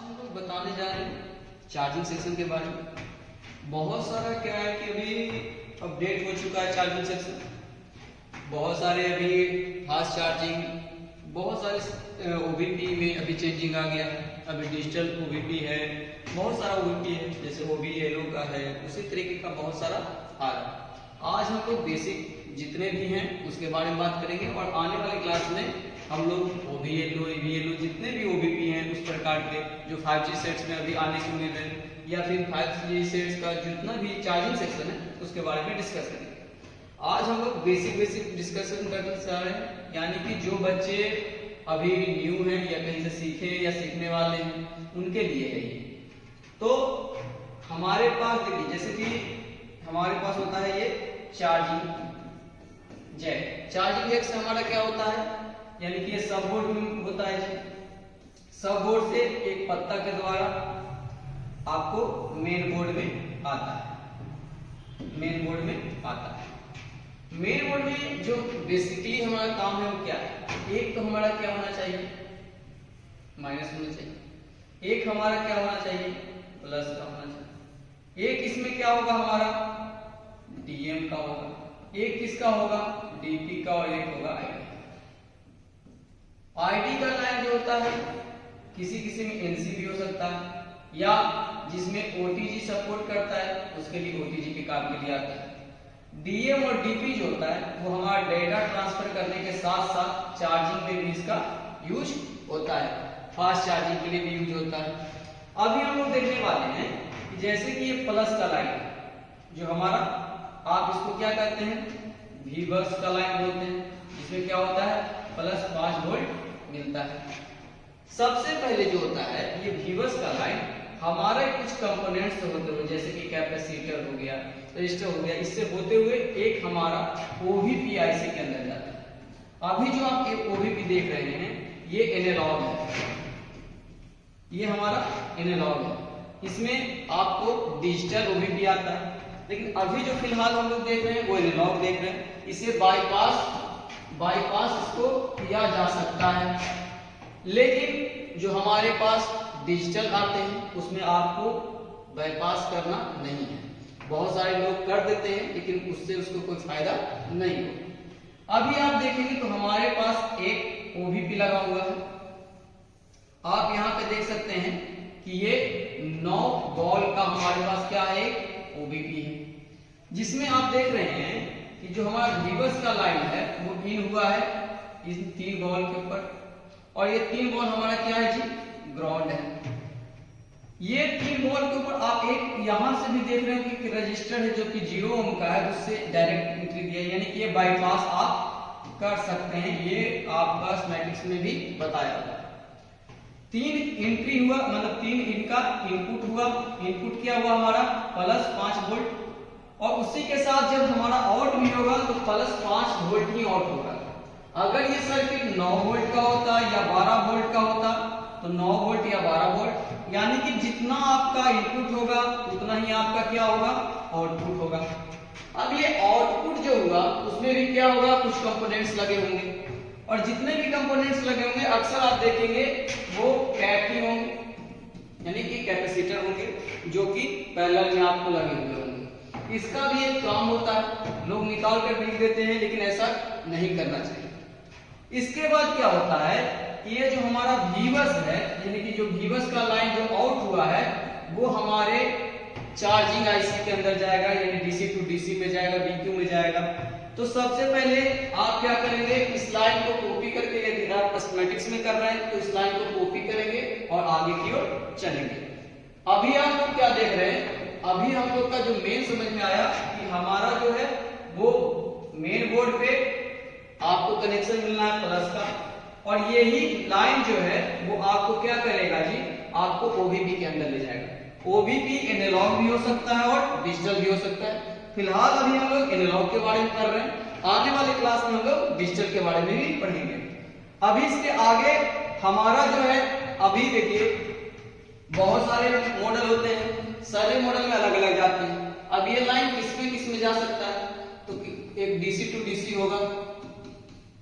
हम लोग बताने जा रहे हैं चार्जिंग सेक्शन के बारे में। बहुत सारा क्या है कि अभी अपडेट हो चुका है चार्जिंग सेक्शन, बहुत सारे अभी फास्ट चार्जिंग, बहुत सारे ओबीपी में अभी चेंजिंग आ गया है। अभी डिजिटल ओबीपी है, बहुत सारा ओबीपी है, जैसे ओबी येलो का है, उसी तरीके का बहुत सारा आ रहा है। आज हम लोग बेसिक जितने भी हैं उसके बारे में बात करेंगे और आने वाले क्लास में हम लोग ओबी येलो, एबी येलो, जितने भी ओबीपी हैं उस प्रकार के जो 5G सेट्स में अभी आने के उम्मीद है, या फिर 5G सेट्स का जितना भी चार्जिंग सेक्शन है उसके बारे में डिस्कस करेंगे। आज हम लोग बेसिक डिस्कशन करना चाह रहे हैं, यानी कि जो बच्चे अभी न्यू हैं या कहीं से सीखे या सीखने वाले हैं उनके लिए है ये। तो हमारे पास देखिए, जैसे कि हमारे पास होता है ये चार्जिंग जैक। चार्जिंग जैक से हमारा क्या होता है, यानी कि ये सब बोर्ड में होता है जी। सब बोर्ड से एक पत्ता के द्वारा आपको मेन बोर्ड में आता है, मेन बोर्ड में आता है। मेन बोर्ड में जो बेसिकली हमारा काम है वो क्या है, एक तो हमारा क्या होना चाहिए, माइनस होना चाहिए, एक हमारा क्या होना चाहिए, प्लस का होना चाहिए। एक इसमें क्या होगा हमारा डीएम का होगा, एक किसका होगा डीपी का, और एक होगा आईडी। आईडी का लाइन जो होता है किसी किसी में एनसी भी हो सकता है, या जिसमें ओटीजी सपोर्ट करता है उसके लिए ओटीजी के काम के लिए आता है। डीएम और डीपी जो होता है वो हमारा डेटा ट्रांसफर करने के साथ साथ चार्जिंग में भी इसका यूज होता है, फास्ट चार्जिंग के लिए भी यूज होता है। अभी हम लोग देखने वाले हैं कि जैसे कि ये प्लस का लाइन जो हमारा, आप इसको क्या कहते हैं वीवर्स का लाइन बोलते हैं, जिसमें क्या होता है प्लस 5 वोल्ट मिलता है। सबसे पहले जो होता है ये वीवर्स का लाइन हमारे कुछ कंपोनेंट्स से होते हुए, जैसे कि कैपेसिटर हो गया, रजिस्टर हो गया, इससे होते हुए एक हमारा ओवीपी आईसी के अंदर जाता है। अभी जो आप एक ओवीपी देख रहे हैं ये एनालॉग है, ये हमारा एनालॉग है, इसमें आपको डिजिटल ओवीपी आता है। लेकिन अभी जो फिलहाल हम लोग देख रहे हैं वो एनालॉग देख रहे हैं, इसे बाईपास इसको किया जा सकता है। लेकिन जो हमारे पास डिजिटल आते हैं उसमें आपको बाईपास करना नहीं है। बहुत सारे लोग कर देते हैं लेकिन उससे उसको कोई फायदा नहीं हो। अभी आप देखेंगे तो हमारे पास एक ओवीपी लगा हुआ है, आप यहाँ पे देख सकते हैं कि ये 9 वोल्ट का हमारे पास क्या है एक ओवीपी है, जिसमें आप देख रहे हैं कि जो हमारा रिवर्स का लाइन है वो इन हुआ है इस 3 वोल्ट के ऊपर, और ये 3 वोल्ट हमारा क्या है जी ग्राउंड है। ये 3 वोल्ट के ऊपर आप एक यहां से भी देख रहे हैं कि रजिस्टर है जो कि 0 ओम का है, उससे डायरेक्ट एंट्री दिया, यानी कि ये बाईपास आप कर सकते हैं। ये आपका स्कीमेटिक्स में भी बताया हुआ है। 3 एंट्री हुआ, मतलब 3 इनका इनपुट हुआ, इनपुट क्या हुआ हमारा प्लस 5 वोल्ट, और उसी के साथ जब हमारा आउट भी होगा तो प्लस 5 वोल्ट ही आउट होगा। अगर ये सर्किट 9 वोल्ट का होता या 12 वोल्ट का होता तो 9 वोल्ट या 12 वोल्ट, यानी कि जितना आपका इनपुट होगा उतना ही आपका क्या होगा आउटपुट होगा। अब ये आउटपुट जो हुआ उसमें भी क्या होगा कुछ कंपोनेंट्स लगे होंगे, और जितने भी कंपोनेंट्स लगे होंगे अक्सर आप देखेंगे वो कैप ही होंगे, यानी कि कैपेसिटर होंगे जो कि पैरेलल में आपको लगे हुए होंगे। इसका भी एक काम होता है, लोग निकाल कर लिख देते हैं लेकिन ऐसा नहीं करना चाहिए। इसके बाद क्या होता है, ये जो हमारा वीवर्स है, यानी कि जो वीवर्स का लाइन जो आउट हुआ है वो हमारे चार्जिंग आईसी के अंदर जाएगा, यानी डीसी टू डीसी में जाएगा, बीक्यू में जाएगा। तो सबसे पहले आप क्या करेंगे, इस लाइन को कॉपी करके, यदि आप स्कीमेटिक्स में कर रहे हैं तो इस लाइन को कॉपी करेंगे और आगे की ओर चलेंगे। अभी आप लोग क्या देख रहे हैं, अभी हम लोग का जो मेन समझ में आया कि हमारा जो है वो मेन बोर्ड पे आपको कनेक्शन मिलना है प्लस का, और यही लाइन जो है वो आपको क्या करेगा जी, आपको ओवीपी के अंदर ले जाएगा। ओवीपी एनालॉग भी हो सकता है और डिजिटल भी हो सकता है। फिलहाल अभी हम लोग एनालॉग के बारे में कर रहे हैं, आने वाले क्लास में हम लोग डिजिटल के बारे में भी पढ़ेंगे। अभी इसके आगे हमारा जो है, अभी देखिए बहुत सारे मॉडल होते हैं, सारे मॉडल में अलग अलग जाते हैं। अब ये लाइन किस में जा सकता है, तो एक डीसी टू डीसी होगा,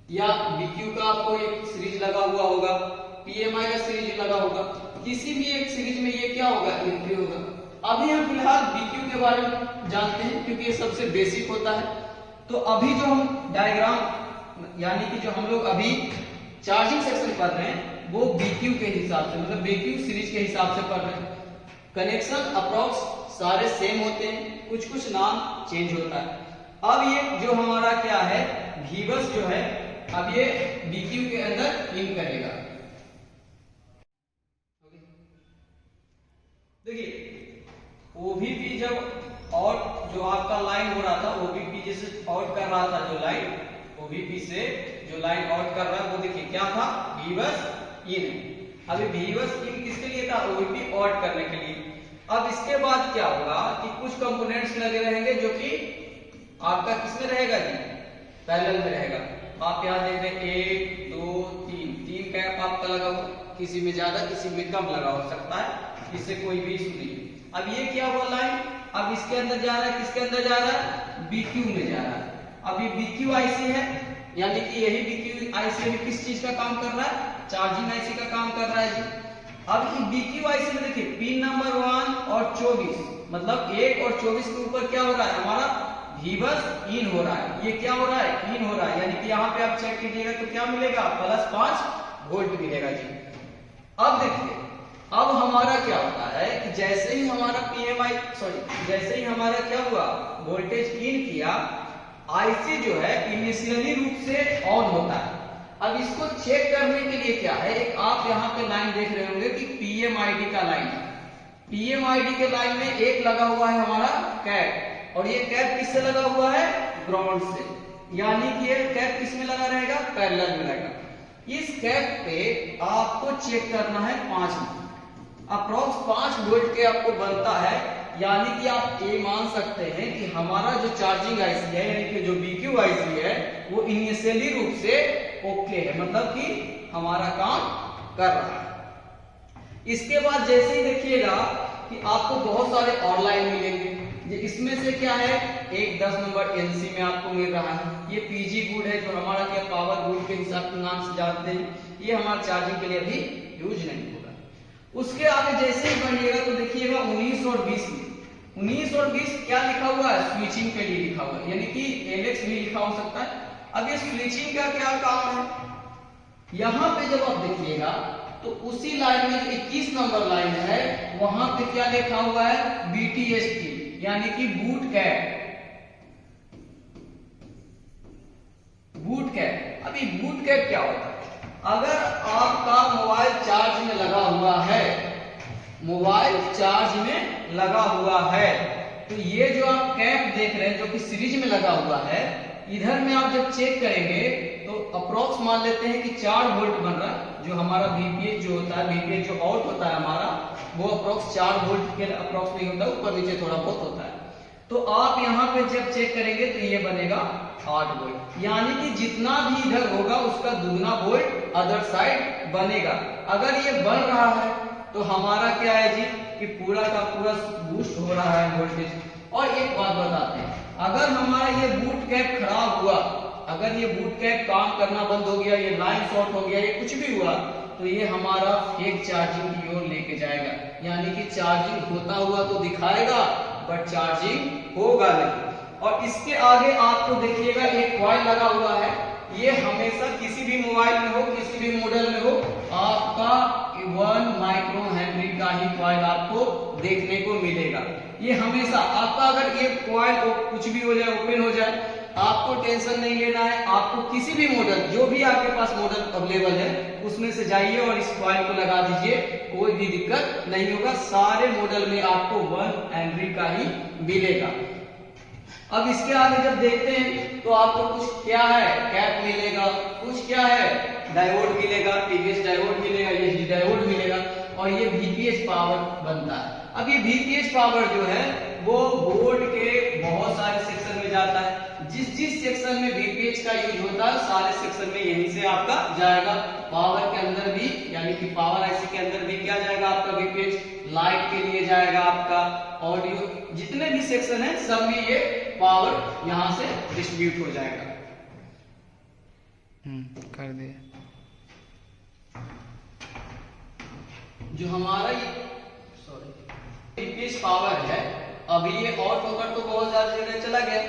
या बीक्यू का आपको एक सीरीज लगा हुआ होगा, पीएमआई का सीरीज लगा होगा, किसी भी एक सीरीज में ये क्या होगा, एंट्री होगा। अभी हम फिलहाल BQ के बारे में जानते हैं क्योंकि ये सबसे बेसिक होता है। तो अभी जो हम डायग्राम यानी कि जो हम लोग अभी चार्जिंग सेक्शन पढ़ रहे हैं वो BQ के हिसाब से, मतलब BQ सीरीज के हिसाब से पढ़ रहे हैं। कनेक्शन अप्रॉक्स सारे सेम होते हैं, कुछ कुछ नाम चेंज होता है। अब ये जो हमारा क्या है VBUS जो है, अब ये BQ के अंदर इन करेगा। देखिए OVP जब आउट जो आपका लाइन हो रहा था, OVP जैसे आउट कर रहा था जो लाइन, OVP से जो लाइन आउट कर रहा है वो देखिए क्या था, VBUS इन। अभी VBUS इन किसके लिए था, OVP आउट करने के लिए। अब इसके बाद क्या होगा कि कुछ कंपोनेंट्स लगे रहेंगे जो कि आपका किसमें रहेगा जी, पैरेलल में रहेगा। आप यहाँ देख रहे हैं 1 2 3 कैप आपका लगा हुआ, किसी में ज्यादा किसी में कम लगा हो सकता है, इससे कोई भी इशू नहीं। अब ये क्या हुआ लाइन, अब इसके अंदर जा रहा है, किसके अंदर जा रहा है, BQ में जा रहा है। अब ये BQ IC है, यानी कि यही BQ IC में किस चीज का काम कर रहा है, चार्जिंग IC का काम कर रहा है जी। अब ये BQ IC में देखिए पिन नंबर 1 और 24, मतलब 1 और 24 के ऊपर क्या हो रहा है, हमारा VBUS इन हो रहा है। ये क्या हो रहा है, इन हो रहा है, यानी कि यहाँ पे आप चेक कीजिएगा तो क्या मिलेगा, +5 वोल्ट मिलेगा जी। अब देखिए अब हमारा क्या होता है कि जैसे ही हमारा जैसे ही हमारा क्या हुआ, वोल्टेज इन किया, IC जो है इनिशियली रूप से ऑन होता है। अब इसको चेक करने के लिए क्या है, एक आप यहाँ पे लाइन देख रहे होंगे कि PMID का लाइन है। PMID के लाइन में एक लगा हुआ है हमारा कैप, और ये कैप किससे लगा हुआ है, ग्राउंड से, यानी कि ये कैप किसमें लगा रहेगा, पैरेलल में रहेगा। इस कैप पे आपको चेक करना है 5 अप्रॉक्स 5 वोल्ट के आपको बनता है, यानी कि आप ये मान सकते हैं कि हमारा जो चार्जिंग IC है, यानी कि जो BQ IC है वो इनिशियली रूप से ओके है, मतलब कि हमारा काम कर रहा है। इसके बाद जैसे ही देखिएगा कि आपको बहुत सारे और लाइन मिलेंगे, इसमें से क्या है, एक 10 नंबर NC में आपको मिल रहा है। ये PG गुड है जो हमारा क्या पावर गुड के हिसाब के नाम से जानते हैं, ये हमारा चार्जिंग के लिए अभी यूज नहीं होगा। उसके आगे जैसे ही बढ़िएगा तो देखिएगा 19 और 20 में, 19 और 20 क्या लिखा हुआ है, स्विचिंग के लिए लिखा हुआ है, यानी कि LX भी लिखा हो सकता है। अब ये स्विचिंग का क्या काम है, यहाँ पे जब आप देखिएगा तो उसी लाइन में 21 नंबर लाइन है, वहां पे क्या लिखा हुआ है, BTST, यानी कि बूट कैप। बूट कैप, अभी बूट कैप क्या होता है, अगर आपका मोबाइल चार्ज में लगा हुआ है, मोबाइल चार्ज में लगा हुआ है, तो ये जो आप कैप देख रहे हैं जो कि सीरीज में लगा हुआ है, इधर में आप जब चेक करेंगे तो अप्रोक्स मान लेते हैं कि 4 वोल्ट बन रहा है। जो हमारा VPH जो होता है, VPH जो आउट होता है हमारा, वो अप्रोक्स 4 वोल्ट के अप्रोक्स नहीं होता, ऊपर नीचे थोड़ा बहुत होता है। तो आप यहाँ पे जब चेक करेंगे तो ये बनेगा 8 वोल्ट, यानी कि जितना भी इधर होगा उसका दुगना वोल्ट अदर साइड बनेगा। अगर ये बन रहा है तो हमारा क्या है जी कि पूरा का पूरा बूस्ट हो रहा है वोल्टेज। और एक बात बताते हैं, अगर हमारा ये बूट कैप खराब हुआ, अगर ये बूट कैप काम करना बंद हो गया, ये लाइन शॉर्ट हो गया, ये कुछ भी हुआ, तो ये हमारा फेक चार्जिंग की ओर लेके जाएगा, यानी कि चार्जिंग होता हुआ तो दिखाएगा बट चार्जिंग होगा नहीं। और इसके आगे आपको देखिएगा एक कॉइल लगा हुआ है, ये हमेशा किसी भी मोबाइल में हो, किसी भी मॉडल में हो, आपका 1 माइक्रो हेनरी का ही कॉइल आपको देखने को मिलेगा। ये हमेशा आपका, अगर ये कॉइल कुछ भी हो जाए, ओपन हो जाए, आपको टेंशन नहीं लेना है। आपको किसी भी मॉडल, जो भी आपके पास मॉडल अवेलेबल है, उसमें से जाइए और इस कॉइल को लगा दीजिए, कोई भी दिक्कत नहीं होगा। सारे मॉडल में आपको 1 हेनरी का ही मिलेगा। अब इसके आगे जब देखते हैं तो आपको कुछ क्या है, कैप मिलेगा, कुछ क्या है, डायोड मिलेगा, TVS डायोड मिलेगा, ESD डायोड मिलेगा, और ये VPH पावर बनता है। अब ये VPH पावर जो है वो बोर्ड के बहुत सारे सेक्शन में जाता है। जिस जिस सेक्शन में VPH का यूज होता है, सारे सेक्शन में यहीं से आपका जाएगा। पावर के अंदर भी, यानी कि पावर IC के अंदर भी क्या जाएगा आपका VPH, लाइट के लिए जाएगा आपका, ऑडियो, जितने भी सेक्शन है सब में ये पावर यहां से डिस्ट्रीब्यूट हो जाएगा। कर दिया। जो हमारा ये बीपीएच पावर है, अभी ये ऑफ होकर तो बहुत ज्यादा जगह चला गया,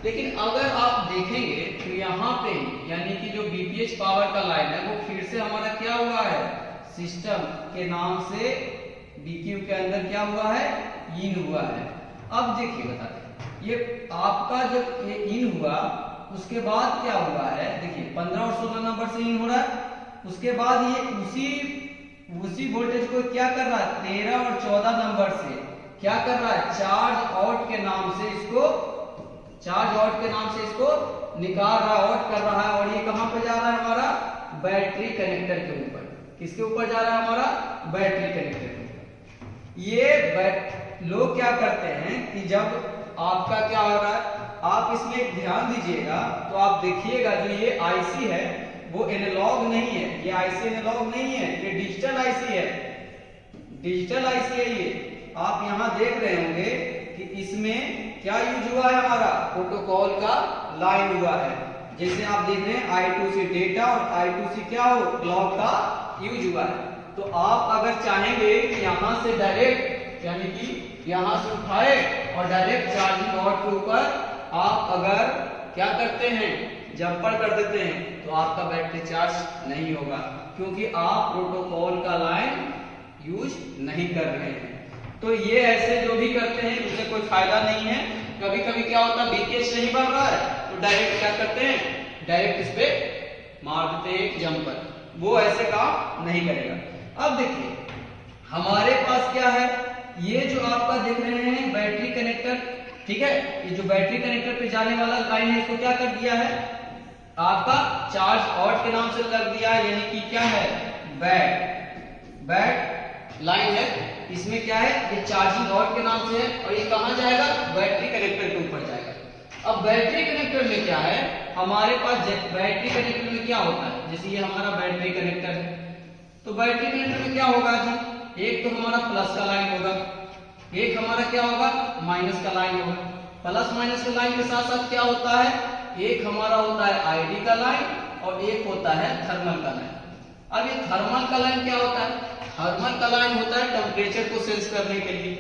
लेकिन अगर आप देखेंगे तो यहाँ पे यानी कि जो बीपीएच पावर का लाइन है वो फिर से हमारा क्या हुआ है, सिस्टम के नाम से बीक्यू के अंदर क्या हुआ है, इन हुआ है। अब देखिए बताते हैं, ये आपका जब ये इन हुआ उसके बाद क्या हुआ है, देखिए 15 और 16 नंबर से इन हो रहा है, उसके बाद ये उसी वोल्टेज को क्या कर रहा है, 13 और 14 नंबर से क्या कर रहा है, चार्ज आउट के नाम से इसको निकाल रहा है, आउट कर रहा है। और ये कहां पे जा रहा है, हमारा बैटरी कनेक्टर के ऊपर। किसके ऊपर जा रहा है, हमारा बैटरी कनेक्टर के ऊपर। ये लोग क्या करते हैं कि जब आपका क्या हो रहा है, आप इसमें ध्यान दीजिएगा तो आप देखिएगा जो ये आईसी है वो एनालॉग नहीं है, ये आईसी एनालॉग नहीं है, ये डिजिटल आईसी है, डिजिटल आईसी है। ये आप यहां देख रहे होंगे कि इसमें क्या यूज हुआ है, हमारा प्रोटोकॉल का लाइन हुआ है। जैसे आप देख रहे हैं I2C डेटा और I2C क्या हो, क्लॉक का यूज हुआ है। तो आप अगर चाहेंगे कि यहां से डायरेक्ट यानी कि यहां से उठाए और डायरेक्ट चार्जिंग आउट के ऊपर आप अगर क्या करते हैं, जंपर कर देते हैं, तो आपका बैटरी चार्ज नहीं होगा, क्योंकि आप प्रोटोकॉल का लाइन यूज नहीं कर रहे हैं। तो ये ऐसे जो भी करते हैं उसे कोई फायदा नहीं है। कभी कभी क्या होता है, बीपीएच नहीं बढ़ रहा है तो डायरेक्ट क्या करते हैं, डायरेक्ट इस पे मार देते हैं जंपर, वो ऐसे काम नहीं करेगा। अब देखिए हमारे पास क्या है, ये जो आपका देख रहे हैं बैटरी कनेक्टर, ठीक है, ये जो बैटरी कनेक्टर पे जाने वाला लाइन है इसको क्या कर दिया है, आपका चार्ज आउट के नाम से कर दिया है, यानी कि क्या है, बैट लाइन है। इसमें क्या है, ये चार्जिंग आउट के नाम से है और ये कहां जाएगा, बैटरी कनेक्टर के ऊपर जाएगा। अब बैटरी कनेक्टर में क्या है, हमारे पास बैटरी कनेक्टर में क्या होता है, जैसे ये हमारा बैटरी कनेक्टर है, तो बैटरी कनेक्टर में क्या होगा जी, एक तो हमारा प्लस का लाइन होगा, एक हमारा क्या होगा, माइनस का लाइन होगा। प्लस माइनस के लाइन के साथ साथ क्या होता है, एक हमारा होता है आईडी का लाइन और एक होता है थर्मल का लाइन। अब ये थर्मल का लाइन क्या होता है, थर्मल का लाइन होता है टेम्परेचर को सेंस करने के लिए।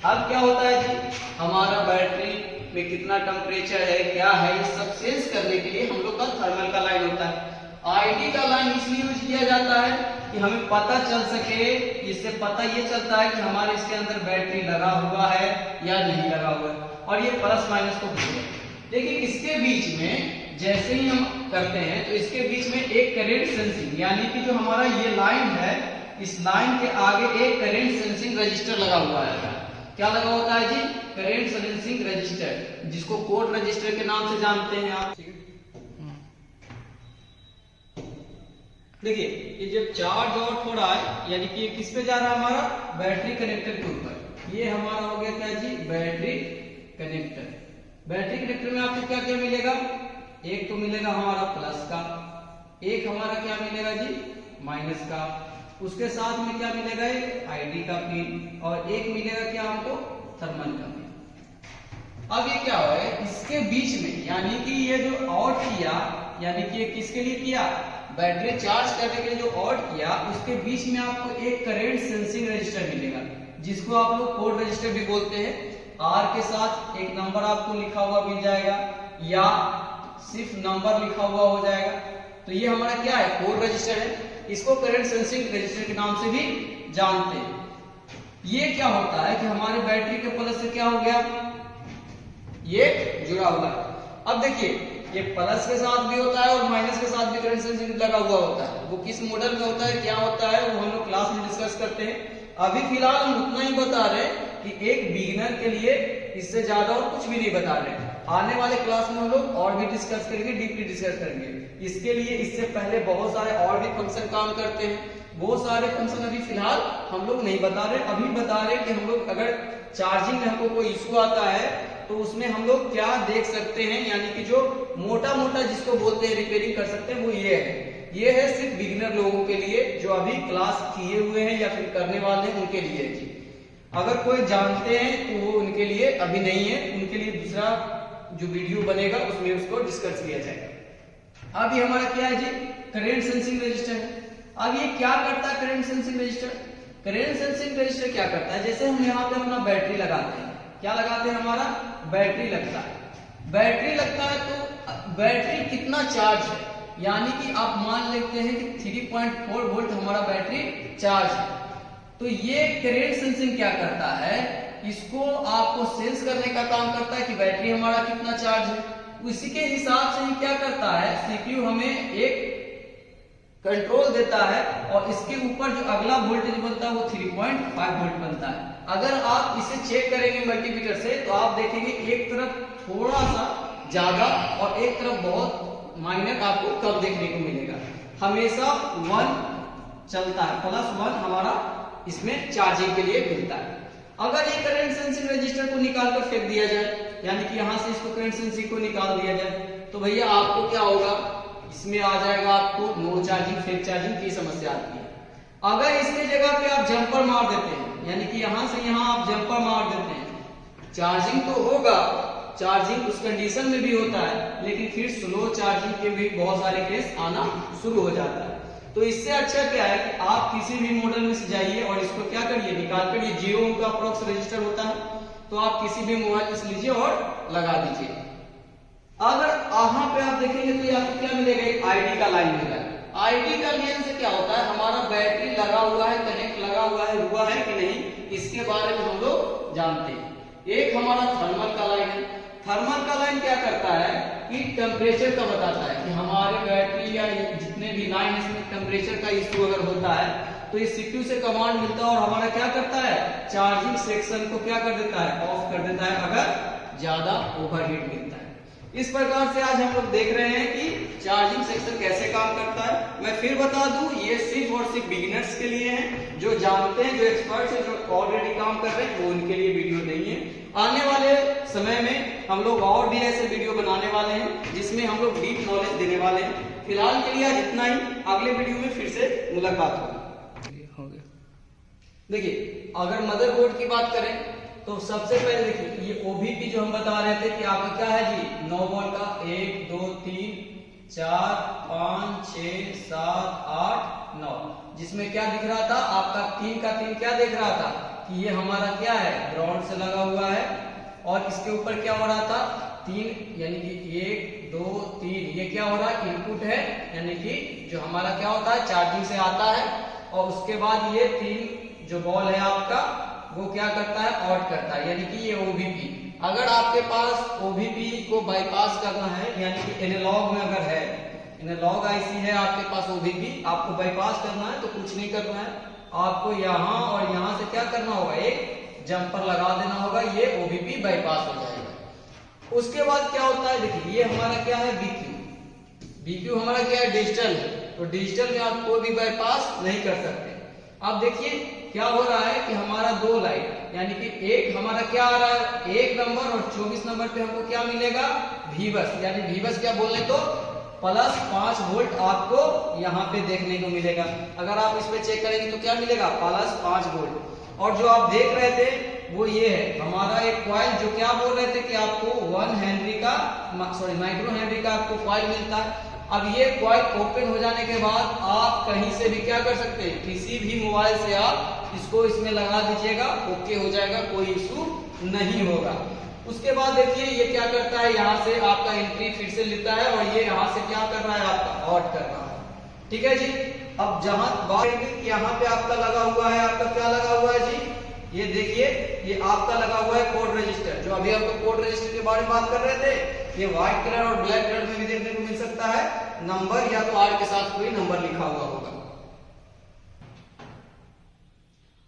अब क्या होता है जी, हमारा बैटरी में कितना टेम्परेचर है, क्या है, ये सब सेंस करने के लिए हम लोग का थर्मल का लाइन होता है। आईडी का लाइन इसलिए यूज किया जाता है कि हमें पता चल सके, इससे पता ये चलता है कि हमारे इसके अंदर बैटरी लगा हुआ है या नहीं लगा हुआ है, और ये प्लस माइनस को भूल जाए। लेकिन इसके बीच में जैसे ही हम करते हैं तो इसके बीच में एक करंट सेंसिंग, यानी कि जो हमारा ये लाइन है, इस लाइन के आगे एक करंट सेंसिंग रजिस्टर लगा हुआ है। क्या लगा होता है जी, करंट सेंसिंग रजिस्टर, जिसको कोड रजिस्टर के नाम से जानते हैं आप। देखिए ये जब चार्ज आउट हो रहा है, यानी कि किस पे जा रहा है, हमारा बैटरी कनेक्टर के ऊपर। ये हमारा हो गया क्या जी, बैटरी कनेक्टर। बैटरी कनेक्टर में आपको क्या क्या मिलेगा, एक तो मिलेगा हमारा प्लस का, एक हमारा क्या मिलेगा जी, माइनस का, उसके साथ में क्या मिलेगा, एक आईडी का पिन, और एक मिलेगा क्या हमको, थर्मल का पिन। अब ये क्या है, इसके बीच में यानी कि ये जो आउट किया, यानी कि ये किसके लिए किया, बैटरी चार्ज करने के लिए जो आउट किया, उसके बीच में आपको एक करंट सेंसिंग रजिस्टर मिलेगा, जिसको आप लोग कोड रजिस्टर भी बोलते हैं। आर के साथ एक नंबर आपको लिखा हुआ मिल जाएगा या सिर्फ नंबर लिखा हुआ हो जाएगा। तो ये हमारा क्या है, कोड रजिस्टर है, इसको करंट सेंसिंग रजिस्टर के नाम से भी जानते हैं। ये क्या होता है कि हमारे बैटरी के प्लस से क्या हो गया, ये जुड़ा हुआ है। अब देखिए ये प्लस के साथ भी होता है और माइनस के साथ भी करंट सेंसिंग लगा हुआ होता है। वो किस मॉडल में होता है, क्या होता है, वो हम लोग क्लास में डिस्कस करते हैं। अभी फिलहाल हम उतना ही बता रहे हैं कि एक बिगिनर के लिए, इससे ज्यादा और कुछ भी नहीं बता रहे। आने वाले क्लास में हम लोग और भी डिस्कस करेंगे, डीपली डिस्कस करेंगे। इसके लिए इससे पहले बहुत सारे और भी फंक्शन काम करते हैं, वो सारे फंक्शन अभी फिलहाल हम लोग नहीं बता रहे। अभी बता रहे कि हम लोग अगर चार्जिंग में हमको कोई इशू आता है तो उसमें हम लोग क्या देख सकते हैं, यानी कि जो मोटा मोटा जिसको बोलते हैं रिपेयरिंग कर सकते हैं, वो ये है। ये है सिर्फ बिगिनर लोगों के लिए जो अभी क्लास किए हुए हैं या फिर करने वाले हैं, उनके लिए जी। अगर कोई जानते हैं तो वो उनके लिए अभी नहीं है, उनके लिए दूसरा जो वीडियो बनेगा उसमें उसको डिस्कस किया जाएगा। अब ये हमारा क्या है जी, करंट सेंसिंग रजिस्टर है। अब ये क्या करता है current sensing register, current sensing register क्या करता है, जैसे हम यहाँ पे अपना बैटरी लगाते हैं, क्या लगाते हैं, हमारा बैटरी लगता है। बैटरी लगता है तो बैटरी कितना चार्ज है, यानी कि आप मान लेते हैं कि 3.4 वोल्ट हमारा बैटरी चार्ज है। तो ये करंट सेंसिंग क्या करता है, इसको आपको सेंस करने का काम करता है कि बैटरी हमारा कितना चार्ज है। उसी के हिसाब से ही क्या करता है, सीपीयू हमें एक कंट्रोल देता है और इसके ऊपर जो अगला वोल्टेज बनता है वो 3.5 वोल्ट बनता है। अगर आप इसे चेक करेंगे मल्टीमीटर से तो आप देखेंगे एक तरफ थोड़ा सा ज्यादा और एक तरफ बहुत माइनर आपको कम देखने को मिलेगा। हमेशा 1 चलता है, +1 हमारा इसमें चार्जिंग के लिए मिलता है। अगर ये करंट सेंसिंग रजिस्टर को निकाल कर फेंक दिया जाए, यानी कि यहां से इसको करंट सेंसिंग को निकाल दिया जाए, तो भैया आपको क्या होगा, इसमें आ जाएगा आपको नो चार्जिंग, फेक चार्जिंग की समस्या आती है। अगर इसके जगह पे आप जंपर मार देते हैं, यानी कि यहां से यहां आप जंपर मार देते हैं, चार्जिंग तो होगा, चार्जिंग उस कंडीशन में भी होता है, लेकिन फिर स्लो चार्जिंग के भी बहुत सारे केस आना शुरू हो जाता है। तो इससे अच्छा क्या है कि आप किसी भी मॉडल में से जाइए और इसको क्या करिए, निकाल कर, ये 0 ओम का अप्रोक्स रजिस्टर होता है, तो आप किसी भी मोबाइल से लीजिए और लगा दीजिए। अगर यहाँ पे आप देखेंगे तो आपको क्या मिलेगा, एक आईडी का लाइन मिलेगा। आईडी का लाइन से क्या होता है, हमारा बैटरी लगा हुआ है, कनेक्ट लगा हुआ है कि नहीं, इसके बारे में हम लोग जानते हैं। एक हमारा थर्मल का लाइन है। थर्मल का लाइन क्या करता है कि टेम्परेचर का बताता है कि हमारे बैटरी या जितने भी लाइन है इसमें टेम्परेचर का इश्यू अगर होता है तो इस सीपीयू से कमांड मिलता है और हमारा क्या करता है, चार्जिंग सेक्शन को क्या कर देता है, ऑफ कर देता है अगर ज्यादा ओवरहीट मिलता है। इस प्रकार से आज हम लोग देख रहे हैं कि चार्जिंग सेक्शन कैसे काम करता है। मैं फिर बता दूं, ये सिर्फ और सिर्फ बिगिनर्स के लिए है, जो जानते हैं, जो एक्सपर्ट्स हैं, जो ऑलरेडी काम कर रहे हैं, वो उनके लिए वीडियो नहीं है। आने वाले समय में हम लोग और भी ऐसे वीडियो बनाने वाले हैं जिसमें हम लोग डीप नॉलेज देने वाले हैं। फिलहाल के लिए आज इतना ही, अगले वीडियो में फिर से मुलाकात होगी। देखिए, अगर मदरबोर्ड की बात करें तो सबसे पहले देखिए ये ओबीपी जो हम बता रहे थे कि आपका क्या है जी, 9 वोल्ट का 1 2 3 4 5 6 7 8 9, जिसमें क्या दिख रहा था आपका 3 का 3 क्या देख रहा था कि ये हमारा क्या है, ग्राउंड से लगा हुआ है, और इसके ऊपर क्या हो रहा था 3, यानी कि 1 2 3, ये क्या हो रहा है, इनपुट है, यानी कि जो हमारा क्या होता है चार्जिंग से आता है, और उसके बाद ये 3 जो बॉल है आपका वो क्या करता है, आउट करता है, यानी कि ये ओबीपी। अगर आपके पास ओबीपी को बाईपास करना है, यानी कि एनालॉग में अगर है, एनालॉग आईसी है आपके पास, ओबीपी आपको बाईपास करना है तो कुछ नहीं करना है, आपको यहाँ और यहाँ से क्या करना होगा, एक जंपर लगा देना होगा, ये ओबीपी बाईपास हो जाएगा। उसके बाद क्या होता है, देखिए ये हमारा क्या है, बीक्यू। बीक्यू हमारा क्या है, डिजिटल है, तो डिजिटल में आप कोई भी बाईपास नहीं कर सकते। अब देखिए क्या हो रहा है कि हमारा 2 लाइन, यानी कि एक हमारा क्या आ रहा है, 1 नंबर और 24 नंबर पे हमको क्या मिलेगा, भीबस, यानी भीबस क्या बोले तो +5 वोल्ट आपको यहाँ पे देखने को मिलेगा। अगर आप इस पे चेक करेंगे तो क्या मिलेगा, +5 वोल्ट। और जो आप देख रहे थे वो ये है हमारा एक कॉइल, जो क्या बोल रहे थे कि आपको 1 हेनरी का माइक्रो हेनरी का आपको कॉइल मिलता है। अब ये कॉइल ओपन हो जाने के बाद आप कहीं से भी क्या कर सकते हैं, किसी भी मोबाइल से आप इसको इसमें लगा दीजिएगा, ओके हो जाएगा, कोई इशू नहीं होगा। उसके बाद देखिए ये क्या करता है, यहाँ से आपका एंट्री फिर से लेता है और ये यहाँ से क्या कर रहा है, आपका आउट कर रहा है। ठीक है जी। अब जहां बात यहाँ पे आपका लगा हुआ है, आपका क्या लगा हुआ है जी, ये देखिए ये आपका लगा हुआ है कोड रजिस्टर, जो अभी हम लोग कोड रजिस्टर के बारे में बात कर रहे थे। ये व्हाइट कलर और ब्लैक कलर में भी देखने को मिल सकता है, नंबर या तो आर के साथ कोई नंबर लिखा हुआ होगा।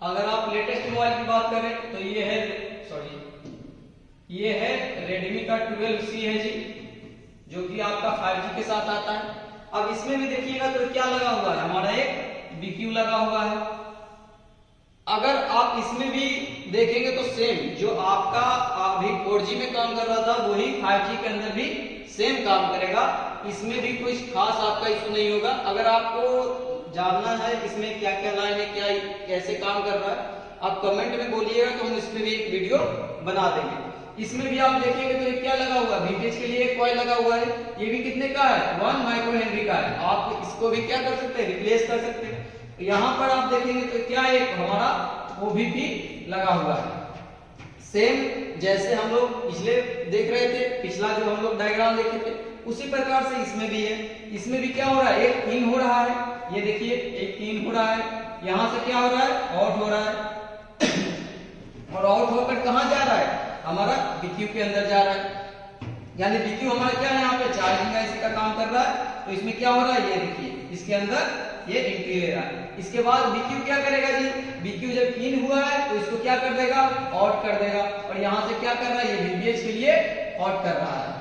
अगर आप लेटेस्ट मोबाइल की बात करें तो ये है, ये है रेडमी का 12C है जी, जो कि आपका 5G के साथ आता है। अब इसमें भी देखिएगा तो क्या लगा हुआ है, हमारा एक बीक्यू लगा हुआ है। अगर आप इसमें भी देखेंगे तो सेम जो आपका अभी 4G में काम कर रहा था वही 5G के अंदर भी सेम काम करेगा, इसमें भी कोई खास आपका इशू नहीं होगा। अगर आपको जानना है इसमें क्या क्या लाइन है, क्या कैसे काम कर रहा है, आप कमेंट में बोलिएगा तो हम इसमें भी एक वीडियो बना देंगे। इसमें भी आप देखेंगे तो ये क्या लगा हुआ है, विंटेज के लिए एक कॉइल लगा हुआ है, ये भी कितने का है, 1 माइक्रो हेनरी का है। आप इसको भी क्या कर सकते हैं, रिप्लेस कर सकते हैं। यहाँ पर आप देखेंगे तो क्या एक हमारा OBP लगा हुआ है। सेम जैसे हम लोग पिछले देख रहे थे, पिछला जो हम लोग डायग्राम देखे थे उसी प्रकार से इसमें भी है। इसमें भी क्या हो रहा है, एक इन हो रहा है, ये देखिए एक इन हो रहा है, यहां से क्या हो रहा है, आउट हो रहा है और आउट होकर कहां जा रहा है, हमारा BQ के अंदर जा रहा है। यानी BQ हमारा क्या है, यहाँ पे चार्जिंग का इसी का काम कर रहा है। तो इसमें क्या हो रहा है, ये देखिए इसके अंदर ये एंट्री ले रहा है। इसके बाद BQ क्या करेगा जी, BQ जब इन हुआ है तो इसको क्या कर देगा, आउट कर देगा और यहाँ से क्या कर रहा है, ये VBH के लिए आउट कर रहा है।